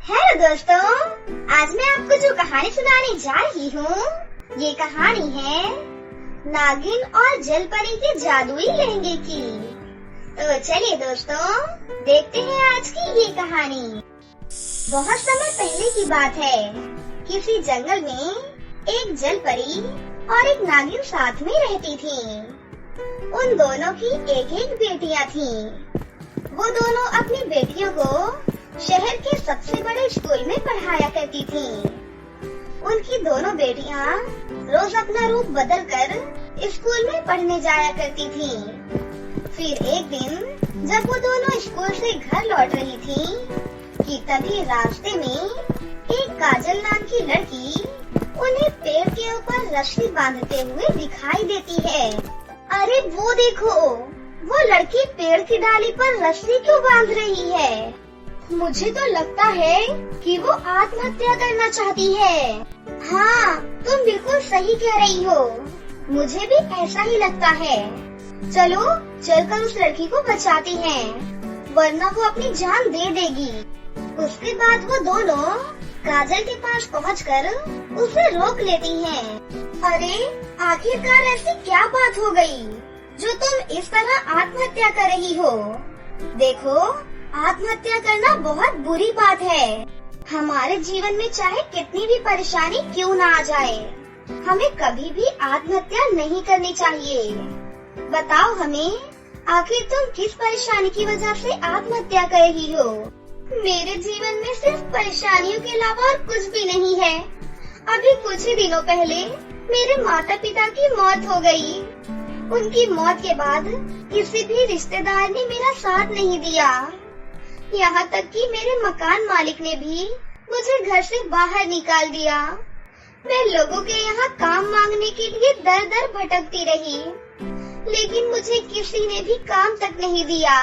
Hello दोस्तों, आज मैं आपको जो कहानी सुनाने जा रही हूँ, ये कहानी है नागिन और जलपरी के जादुई लहंगे की। तो चलिए दोस्तों, देखते हैं आज की ये कहानी। बहुत समय पहले की बात है। किसी जंगल में एक जलपरी और एक नागिन साथ में रहती थी। उन दोनों की एक एक बेटियां थीं। वो दोनों अपनी बेटियों को शहर के सबसे बड़े स्कूल में पढ़ाया करती थीं। उनकी दोनों बेटियां रोज अपना रूप बदलकर स्कूल में पढ़ने जाया करती थीं। फिर एक दिन जब वो दोनों स्कूल से घर लौट रही थीं, कि तभी रास्ते में एक काजल नाम की लड़की उन्हें पेड़ के ऊपर रस्सी बांधते हुए दिखाई देती है। अरे वो देखो, वो लड़की पेड़ की डाली पर रस्सी क्यों बांध रही है? मुझे तो लगता है कि वो आत्महत्या करना चाहती है। हाँ, तुम बिल्कुल सही कह रही हो। मुझे भी ऐसा ही लगता है। चलो चलकर उस लड़की को बचाते हैं, वरना वो अपनी जान दे देगी। उसके बाद वो दोनों काजल के पास पहुंचकर उसे रोक लेती हैं। अरे आखिरकार ऐसी क्या बात हो गई जो तुम इस तरह आत्महत्या कर रही हो? देखो, आत्महत्या करना बहुत बुरी बात है। हमारे जीवन में चाहे कितनी भी परेशानी क्यों ना आ जाए, हमें कभी भी आत्महत्या नहीं करनी चाहिए। बताओ हमें, आखिर तुम किस परेशानी की वजह से आत्महत्या कर रही हो? मेरे जीवन में सिर्फ परेशानियों के अलावा और कुछ भी नहीं है। अभी कुछ ही दिनों पहले मेरे माता पिता की मौत हो गई। उनकी मौत के बाद किसी भी रिश्तेदार ने मेरा साथ नहीं दिया। यहाँ तक कि मेरे मकान मालिक ने भी मुझे घर से बाहर निकाल दिया। मैं लोगों के यहाँ काम मांगने के लिए दर दर भटकती रही, लेकिन मुझे किसी ने भी काम तक नहीं दिया।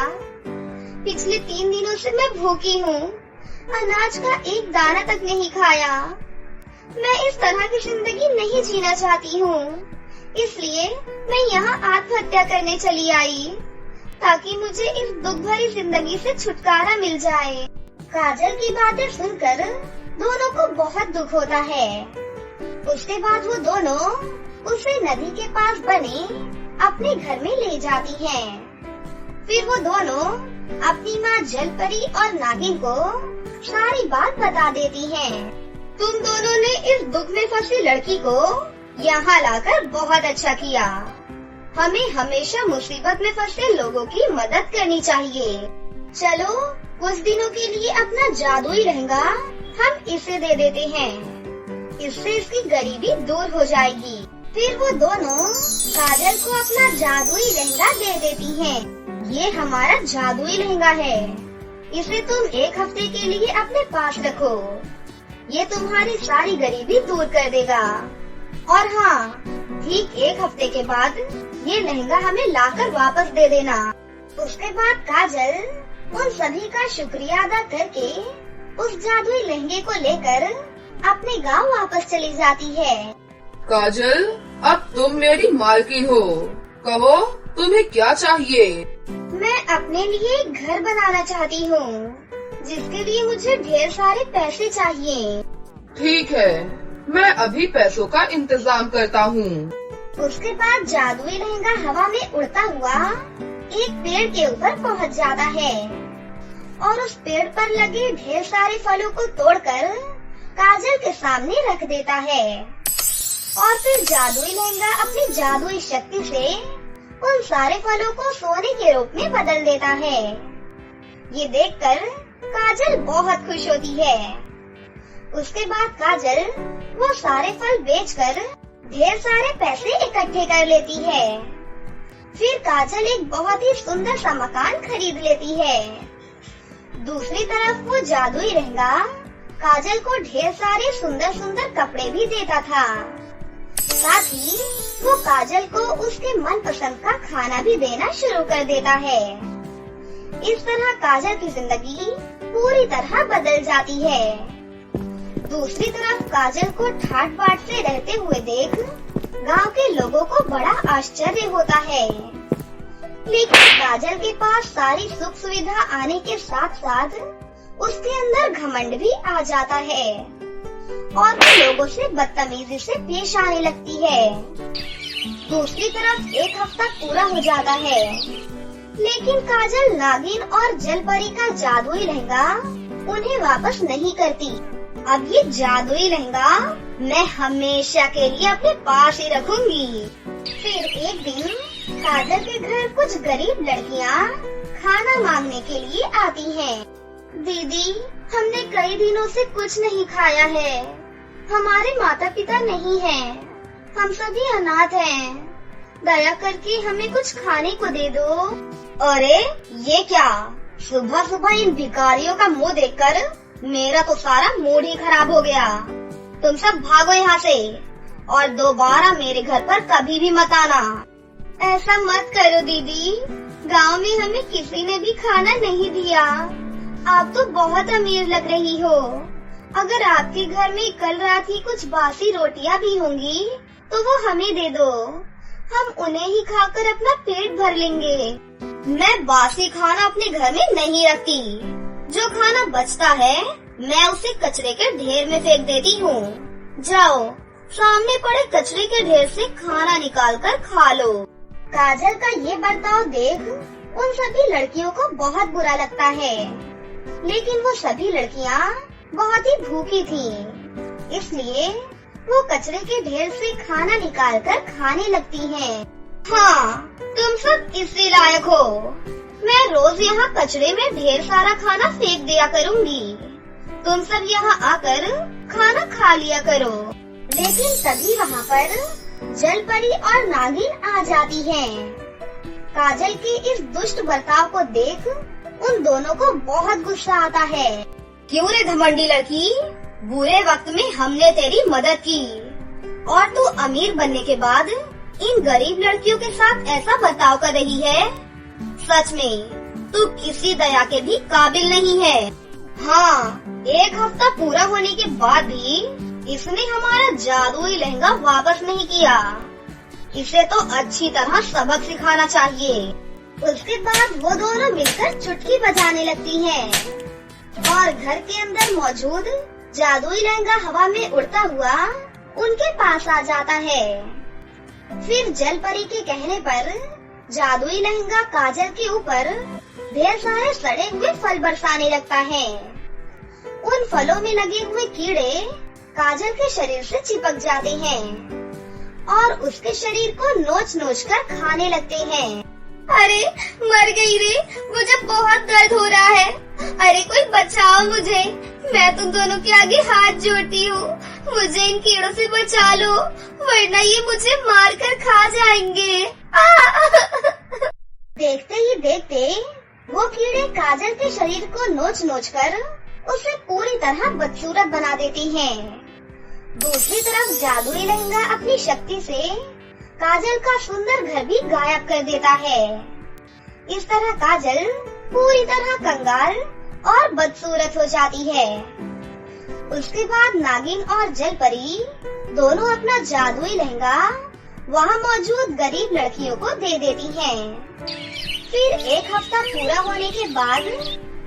पिछले 3 दिनों से मैं भूखी हूँ, अनाज का एक दाना तक नहीं खाया। मैं इस तरह की जिंदगी नहीं जीना चाहती हूँ, इसलिए मैं यहाँ आत्महत्या करने चली आई, ताकि मुझे इस दुख भरी जिंदगी से छुटकारा मिल जाए। काजल की बातें सुनकर दोनों को बहुत दुख होता है। उसके बाद वो दोनों उसे नदी के पास बने अपने घर में ले जाती हैं। फिर वो दोनों अपनी माँ जलपरी और नागिन को सारी बात बता देती हैं। तुम दोनों ने इस दुख में फंसी लड़की को यहाँ लाकर बहुत अच्छा किया। हमें हमेशा मुसीबत में फंसे लोगों की मदद करनी चाहिए। चलो कुछ दिनों के लिए अपना जादुई लहंगा हम इसे दे देते हैं, इससे इसकी गरीबी दूर हो जाएगी। फिर वो दोनों काजल को अपना जादुई लहंगा दे देती हैं। ये हमारा जादुई लहंगा है, इसे तुम 1 हफ्ते के लिए अपने पास रखो। ये तुम्हारी सारी गरीबी दूर कर देगा। और हाँ, ठीक 1 हफ्ते के बाद ये लहंगा हमें लाकर वापस दे देना। उसके बाद काजल उन सभी का शुक्रिया अदा करके उस जादुई लहंगे को लेकर अपने गांव वापस चली जाती है। काजल, अब तुम मेरी मालकिन हो। कहो, तुम्हें क्या चाहिए? मैं अपने लिए एक घर बनाना चाहती हूँ, जिसके लिए मुझे ढेर सारे पैसे चाहिए। ठीक है, मैं अभी पैसों का इंतजाम करता हूँ। उसके बाद जादुई लहंगा हवा में उड़ता हुआ एक पेड़ के ऊपर पहुंच जाता है और उस पेड़ पर लगे ढेर सारे फलों को तोड़कर काजल के सामने रख देता है। और फिर जादुई लहंगा अपनी जादुई शक्ति से उन सारे फलों को सोने के रूप में बदल देता है। ये देखकर काजल बहुत खुश होती है। उसके बाद काजल वो सारे फल बेचकर ढेर सारे पैसे इकट्ठे कर लेती है। फिर काजल एक बहुत ही सुंदर सा मकान खरीद लेती है। दूसरी तरफ वो जादुई लहंगा काजल को ढेर सारे सुंदर सुंदर कपड़े भी देता था। साथ ही वो काजल को उसके मनपसंद का खाना भी देना शुरू कर देता है। इस तरह काजल की जिंदगी पूरी तरह बदल जाती है। दूसरी तरफ काजल को ठाट बाट से रहते हुए देख गांव के लोगों को बड़ा आश्चर्य होता है। लेकिन काजल के पास सारी सुख सुविधा आने के साथ साथ उसके अंदर घमंड भी आ जाता है और वो लोगों से बदतमीजी से पेश आने लगती है। दूसरी तरफ एक हफ्ता पूरा हो जाता है, लेकिन काजल नागिन और जलपरी का जादुई लहंगा उन्हें वापस नहीं करती। अब ये जादुई लहंगा मैं हमेशा के लिए अपने पास ही रखूंगी। फिर एक दिन काजल के घर कुछ गरीब लड़कियां खाना मांगने के लिए आती हैं। दीदी, हमने कई दिनों से कुछ नहीं खाया है। हमारे माता पिता नहीं हैं। हम सभी अनाथ हैं। दया करके हमें कुछ खाने को दे दो। अरे ये क्या, सुबह सुबह इन भिखारियों का मुंह देखकर मेरा तो सारा मूड ही खराब हो गया। तुम सब भागो यहाँ से और दोबारा मेरे घर पर कभी भी मत आना। ऐसा मत करो दीदी, गांव में हमें किसी ने भी खाना नहीं दिया। आप तो बहुत अमीर लग रही हो। अगर आपके घर में कल रात की कुछ बासी रोटियां भी होंगी तो वो हमें दे दो। हम उन्हें ही खाकर अपना पेट भर लेंगे। मैं बासी खाना अपने घर में नहीं रखती। जो खाना बचता है मैं उसे कचरे के ढेर में फेंक देती हूँ। जाओ, सामने पड़े कचरे के ढेर से खाना निकाल कर खा लो। काजल का ये बर्ताव देख उन सभी लड़कियों को बहुत बुरा लगता है, लेकिन वो सभी लड़कियाँ बहुत ही भूखी थीं, इसलिए वो कचरे के ढेर से खाना निकालकर खाने लगती हैं। हाँ, तुम सब इसी लायक हो। मैं रोज यहाँ कचरे में ढेर सारा खाना फेंक दिया करूँगी। तुम सब यहाँ आकर खाना खा लिया करो। लेकिन तभी वहाँ पर जलपरी और नागिन आ जाती हैं। काजल के इस दुष्ट बर्ताव को देख उन दोनों को बहुत गुस्सा आता है। क्यों रे घमंडी लड़की, बुरे वक्त में हमने तेरी मदद की और तू अमीर बनने के बाद इन गरीब लड़कियों के साथ ऐसा बर्ताव कर रही है। सच में तू किसी दया के भी काबिल नहीं है। हाँ, एक हफ्ता पूरा होने के बाद भी इसने हमारा जादुई लहंगा वापस नहीं किया। इसे तो अच्छी तरह सबक सिखाना चाहिए। उसके बाद वो दोनों मिलकर चुटकी बजाने लगती हैं और घर के अंदर मौजूद जादुई लहंगा हवा में उड़ता हुआ उनके पास आ जाता है। फिर जलपरी के कहने पर जादुई लहंगा काजल के ऊपर ढेर सारे सड़े हुए फल बरसाने लगता है। उन फलों में लगे हुए कीड़े काजल के शरीर से चिपक जाते हैं और उसके शरीर को नोच नोच कर खाने लगते हैं। अरे मर गई रे, मुझे बहुत दर्द हो रहा है। अरे कोई बचाओ मुझे, मैं तुम दोनों के आगे हाथ जोड़ती हूँ। मुझे इन कीड़ों से बचा लो, वरना ये मुझे मार कर खा जाएंगे। देखते ही देखते वो कीड़े काजल के शरीर को नोच नोच कर उसे पूरी तरह बदसूरत बना देती हैं। दूसरी तरफ जादुई लहंगा अपनी शक्ति से काजल का सुंदर घर भी गायब कर देता है। इस तरह काजल पूरी तरह कंगाल और बदसूरत हो जाती है। उसके बाद नागिन और जलपरी दोनों अपना जादुई लहंगा वहाँ मौजूद गरीब लड़कियों को दे देती हैं। फिर एक हफ्ता पूरा होने के बाद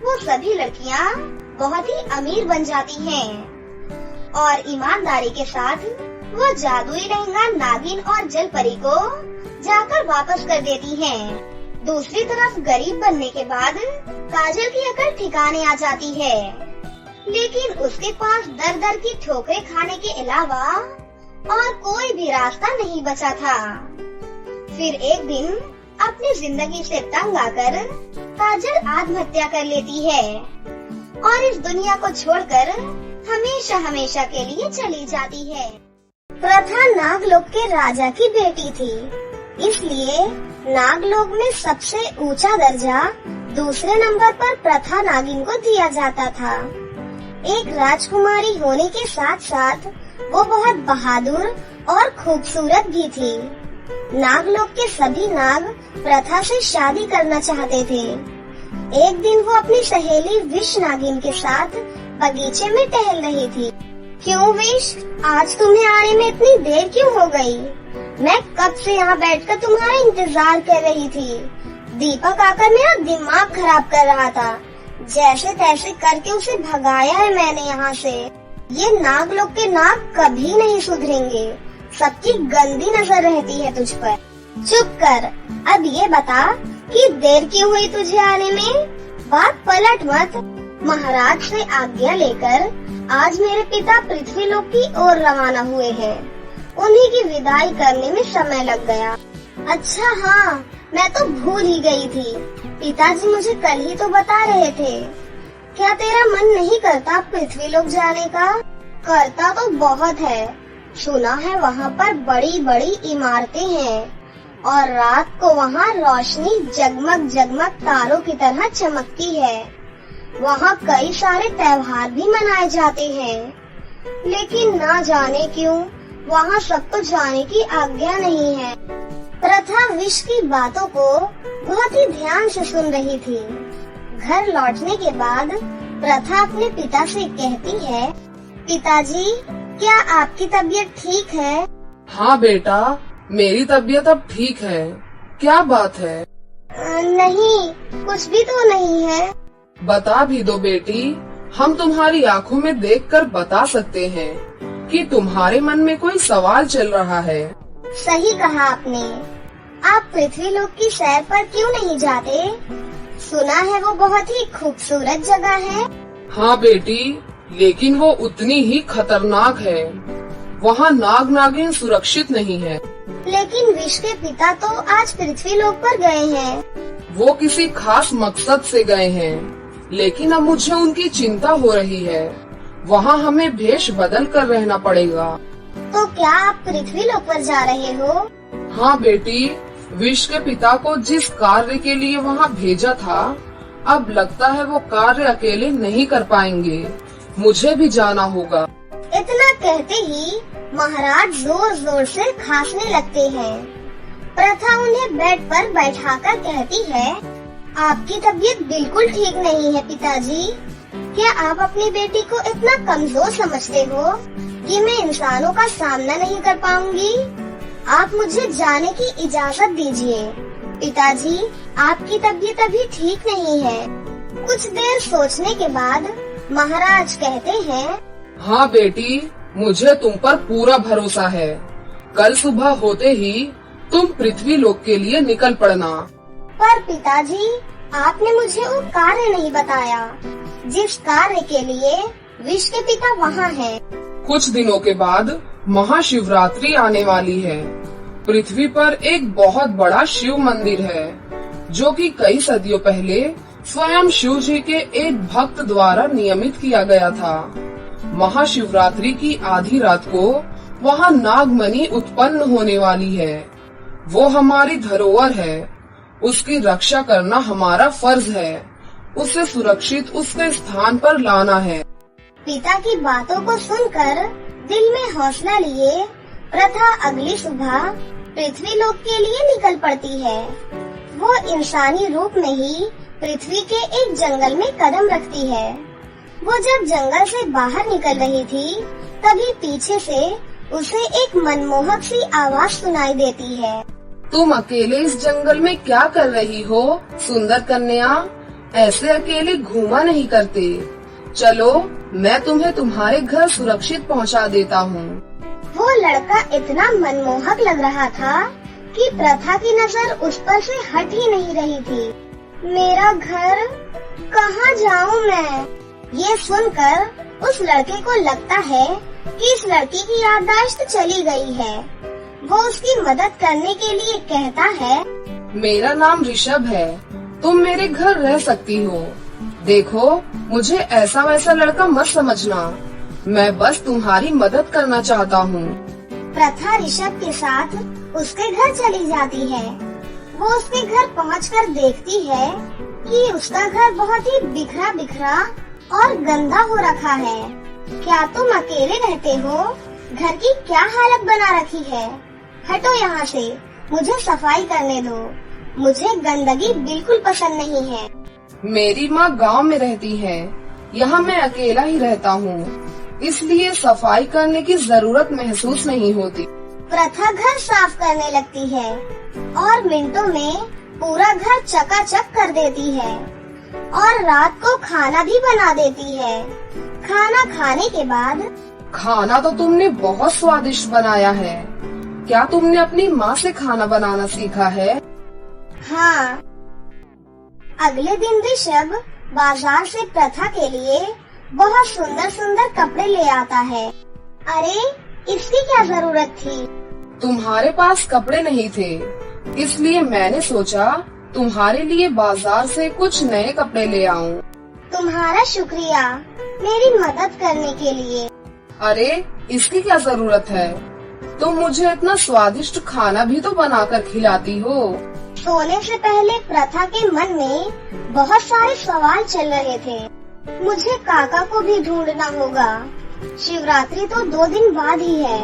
वो सभी लड़कियाँ बहुत ही अमीर बन जाती हैं और ईमानदारी के साथ वो जादुई लहंगा नागिन और जलपरी को जाकर वापस कर देती हैं। दूसरी तरफ गरीब बनने के बाद काजल की अकल ठिकाने आ जाती है, लेकिन उसके पास दर दर की ठोकरें खाने के अलावा और कोई भी रास्ता नहीं बचा था। फिर एक दिन अपनी जिंदगी से तंग आकर काजल आत्महत्या कर लेती है और इस दुनिया को छोड़कर हमेशा हमेशा के लिए चली जाती है। प्रथा नागलोक के राजा की बेटी थी, इसलिए नागलोक में सबसे ऊंचा दर्जा दूसरे नंबर पर प्रथा नागिन को दिया जाता था। एक राजकुमारी होने के साथ साथ वो बहुत बहादुर और खूबसूरत भी थी। नागलोक के सभी नाग प्रथा से शादी करना चाहते थे। एक दिन वो अपनी सहेली विष नागिन के साथ बगीचे में टहल रही थी। क्यों विष, आज तुम्हें आने में इतनी देर क्यों हो गई? मैं कब से यहाँ बैठकर तुम्हारा इंतजार कर रही थी। दीपक आकर मेरा दिमाग खराब कर रहा था। जैसे तैसे करके उसे भगाया है मैंने यहाँ से। ये नाग लोग के नाग कभी नहीं सुधरेंगे, सबकी गंदी नजर रहती है तुझ पर। चुप कर, अब ये बता कि देर क्यों हुई तुझे आने में? बात पलट मत। महाराज से आज्ञा लेकर आज मेरे पिता पृथ्वी लोक की ओर रवाना हुए हैं। उन्हीं की विदाई करने में समय लग गया। अच्छा हाँ, मैं तो भूल ही गई थी, पिताजी मुझे कल ही तो बता रहे थे। क्या तेरा मन नहीं करता पृथ्वी लोक जाने का? करता तो बहुत है। सुना है वहाँ पर बड़ी बड़ी इमारतें हैं और रात को वहाँ रोशनी जगमग जगमग तारों की तरह चमकती है। वहाँ कई सारे त्योहार भी मनाए जाते हैं, लेकिन ना जाने क्यों वहाँ सबको जाने की आज्ञा नहीं है। प्रथा विष की बातों को बहुत ही ध्यान से सुन रही थी। घर लौटने के बाद प्रथा अपने पिता से कहती है, पिताजी क्या आपकी तबीयत ठीक है? हाँ बेटा, मेरी तबीयत अब ठीक है। क्या बात है? नहीं, कुछ भी तो नहीं है। बता भी दो बेटी, हम तुम्हारी आँखों में देखकर बता सकते हैं कि तुम्हारे मन में कोई सवाल चल रहा है। सही कहा आपने। आप पृथ्वी लोक की सैर पर क्यों नहीं जाते? सुना है वो बहुत ही खूबसूरत जगह है। हाँ बेटी, लेकिन वो उतनी ही खतरनाक है। वहाँ नाग नागिन सुरक्षित नहीं है। लेकिन विष के पिता तो आज पृथ्वी लोक पर गए हैं। वो किसी खास मकसद से गए हैं, लेकिन अब मुझे उनकी चिंता हो रही है। वहाँ हमें भेष बदल कर रहना पड़ेगा। तो क्या आप पृथ्वी लोक पर जा रहे हो? हाँ बेटी, विष के पिता को जिस कार्य के लिए वहाँ भेजा था, अब लगता है वो कार्य अकेले नहीं कर पाएंगे। मुझे भी जाना होगा। इतना कहते ही महाराज जोर जोर से खांसने लगते हैं। प्रथा उन्हें बेड पर बैठाकर कहती है, आपकी तबीयत बिल्कुल ठीक नहीं है पिताजी। क्या आप अपनी बेटी को इतना कमजोर समझते हो कि मैं इंसानों का सामना नहीं कर पाऊंगी? आप मुझे जाने की इजाजत दीजिए। पिताजी, आपकी तबीयत अभी ठीक नहीं है। कुछ देर सोचने के बाद महाराज कहते हैं, हाँ बेटी, मुझे तुम पर पूरा भरोसा है। कल सुबह होते ही तुम पृथ्वी लोक के लिए निकल पड़ना। पर पिताजी, आपने मुझे वो कार्य नहीं बताया जिस कार्य के लिए विष के पिता वहाँ हैं। कुछ दिनों के बाद महाशिवरात्रि आने वाली है। पृथ्वी पर एक बहुत बड़ा शिव मंदिर है, जो कि कई सदियों पहले स्वयं शिव जी के एक भक्त द्वारा नियमित किया गया था। महाशिवरात्रि की आधी रात को वहाँ नागमणि उत्पन्न होने वाली है। वो हमारी धरोहर है, उसकी रक्षा करना हमारा फर्ज है। उसे सुरक्षित उसके स्थान पर लाना है। पिता की बातों को सुनकर दिल में हौसला लिए प्रथा अगली सुबह पृथ्वी लोक के लिए निकल पड़ती है। वो इंसानी रूप में ही पृथ्वी के एक जंगल में कदम रखती है। वो जब जंगल से बाहर निकल रही थी, तभी पीछे से उसे एक मनमोहक सी आवाज सुनाई देती है। तुम अकेले इस जंगल में क्या कर रही हो सुंदर कन्या? ऐसे अकेले घूमा नहीं करते। चलो, मैं तुम्हें तुम्हारे घर सुरक्षित पहुंचा देता हूँ। वो लड़का इतना मनमोहक लग रहा था कि प्रथा की नजर उस पर से हट ही नहीं रही थी। मेरा घर, कहाँ जाऊँ मैं? ये सुनकर उस लड़के को लगता है कि इस लड़की की याददाश्त चली गई है। वो उसकी मदद करने के लिए कहता है, मेरा नाम ऋषभ है, तुम मेरे घर रह सकती हो। देखो, मुझे ऐसा वैसा लड़का मत समझना, मैं बस तुम्हारी मदद करना चाहता हूँ। प्रथा ऋषभ के साथ उसके घर चली जाती है। वो उसके घर पहुंचकर देखती है कि उसका घर बहुत ही बिखरा बिखरा और गंदा हो रखा है। क्या तुम अकेले रहते हो? घर की क्या हालत बना रखी है? हटो यहाँ से, मुझे सफाई करने दो। मुझे गंदगी बिल्कुल पसंद नहीं है। मेरी माँ गांव में रहती है, यहाँ मैं अकेला ही रहता हूँ, इसलिए सफाई करने की जरूरत महसूस नहीं होती। प्रथा घर साफ करने लगती है और मिनटों में पूरा घर चकाचक कर देती है। और रात को खाना भी बना देती है। खाना खाने के बाद खाना तो तुमने बहुत स्वादिष्ट बनाया है। क्या तुमने अपनी माँ से खाना बनाना सीखा है? हाँ। अगले दिन ऋषभ बाजार से प्रथा के लिए बहुत सुंदर सुंदर कपड़े ले आता है। अरे, इसकी क्या जरूरत थी? तुम्हारे पास कपड़े नहीं थे, इसलिए मैंने सोचा तुम्हारे लिए बाजार से कुछ नए कपड़े ले आऊं। तुम्हारा शुक्रिया मेरी मदद करने के लिए। अरे, इसकी क्या जरूरत है? तुम मुझे इतना स्वादिष्ट खाना भी तो बनाकर खिलाती हो। सोने से पहले प्रथा के मन में बहुत सारे सवाल चल रहे थे। मुझे काका को भी ढूंढना होगा। शिवरात्रि तो 2 दिन बाद ही है।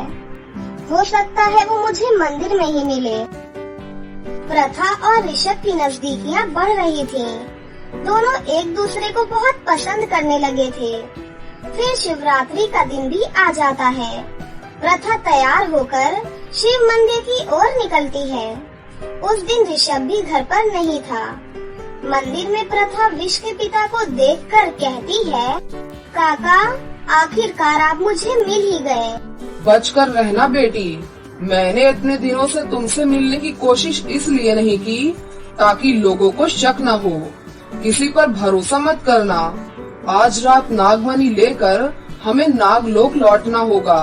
हो सकता है वो मुझे मंदिर में ही मिले। प्रथा और ऋषभ की नजदीकियां बढ़ रही थीं। दोनों एक दूसरे को बहुत पसंद करने लगे थे। फिर शिवरात्रि का दिन भी आ जाता है। प्रथा तैयार होकर शिव मंदिर की ओर निकलती है। उस दिन ऋषभ भी घर पर नहीं था। मंदिर में प्रथा विष के पिता को देखकर कहती है, काका, आखिरकार आप मुझे मिल ही गए। बचकर रहना बेटी। मैंने इतने दिनों से तुमसे मिलने की कोशिश इसलिए नहीं की ताकि लोगों को शक न हो। किसी पर भरोसा मत करना। आज रात नागमणि लेकर हमें नागलोक लौटना होगा।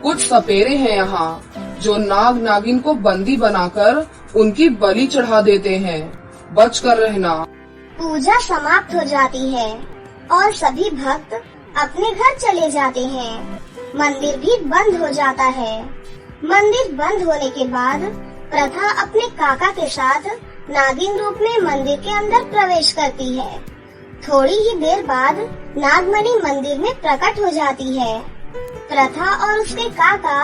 कुछ सपेरे हैं यहाँ जो नाग नागिन को बंदी बनाकर उनकी बलि चढ़ा देते हैं। बचकर रहना। पूजा समाप्त हो जाती है और सभी भक्त अपने घर चले जाते हैं। मंदिर भी बंद हो जाता है। मंदिर बंद होने के बाद प्रथा अपने काका के साथ नागिन रूप में मंदिर के अंदर प्रवेश करती है। थोड़ी ही देर बाद नागमणि मंदिर में प्रकट हो जाती है। प्रथा और उसके काका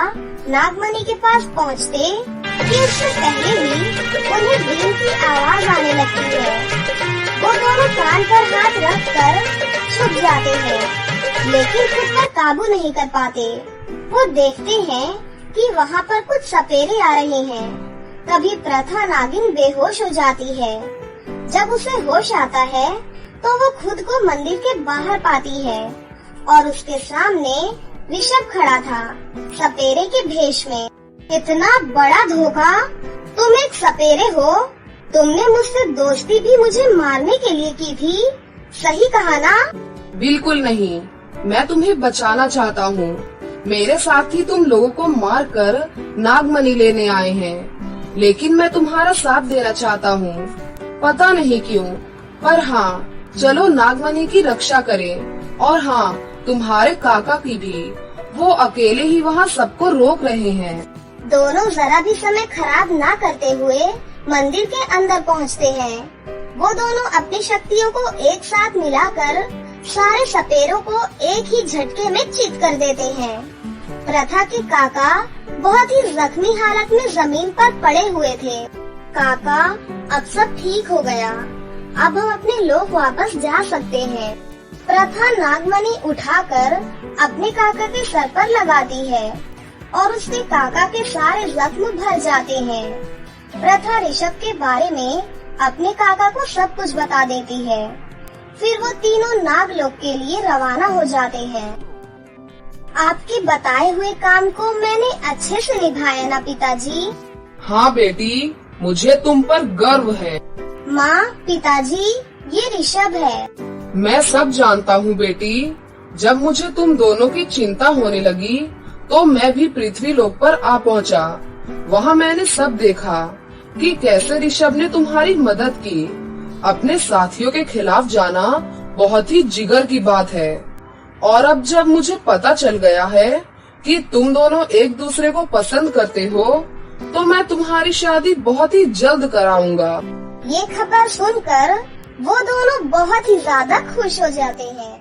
नागमणि के पास पहुंचते कि उससे पहले ही उन्हें बीन की आवाज आने लगती है। वो दोनों कान पर हाथ रखकर छुप जाते हैं, लेकिन खुद पर काबू नहीं कर पाते। वो देखते हैं कि वहाँ पर कुछ सपेरे आ रहे हैं। तभी प्रथा नागिन बेहोश हो जाती है। जब उसे होश आता है तो वो खुद को मंदिर के बाहर पाती है और उसके सामने ऋषभ खड़ा था, सपेरे के भेष में। इतना बड़ा धोखा! तुम एक सपेरे हो। तुमने मुझसे दोस्ती भी मुझे मारने के लिए की थी, सही कहा ना? बिल्कुल नहीं, मैं तुम्हें बचाना चाहता हूँ। मेरे साथ ही तुम लोगों को मारकर नागमणि लेने आए हैं, लेकिन मैं तुम्हारा साथ देना चाहता हूँ। पता नहीं क्यों, पर हाँ, चलो नागमणि की रक्षा करें। और हाँ, तुम्हारे काका की भी। वो अकेले ही वहाँ सबको रोक रहे हैं। दोनों जरा भी समय खराब ना करते हुए मंदिर के अंदर पहुँचते हैं। वो दोनों अपनी शक्तियों को एक साथ मिलाकर सारे सपेरों को एक ही झटके में चित कर देते हैं। प्रथा के काका बहुत ही जख्मी हालत में जमीन पर पड़े हुए थे। काका, अब सब ठीक हो गया। अब हम अपने लोक वापस जा सकते हैं। प्रथा नागमणि उठाकर अपने काका के सर पर लगाती है और उसके काका के सारे जख्म भर जाते हैं। प्रथा ऋषभ के बारे में अपने काका को सब कुछ बता देती है। फिर वो तीनों नागलोक के लिए रवाना हो जाते हैं। आपके बताए हुए काम को मैंने अच्छे से निभाया ना पिताजी? हाँ बेटी, मुझे तुम पर गर्व है। माँ, पिताजी, ये ऋषभ है। मैं सब जानता हूँ बेटी। जब मुझे तुम दोनों की चिंता होने लगी तो मैं भी पृथ्वी लोक पर आ पहुँचा। वहाँ मैंने सब देखा कि कैसे ऋषभ ने तुम्हारी मदद की। अपने साथियों के खिलाफ जाना बहुत ही जिगर की बात है। और अब जब मुझे पता चल गया है कि तुम दोनों एक दूसरे को पसंद करते हो, तो मैं तुम्हारी शादी बहुत ही जल्द कराऊंगा। ये खबर सुनकर वो दोनों बहुत ही ज्यादा खुश हो जाते हैं।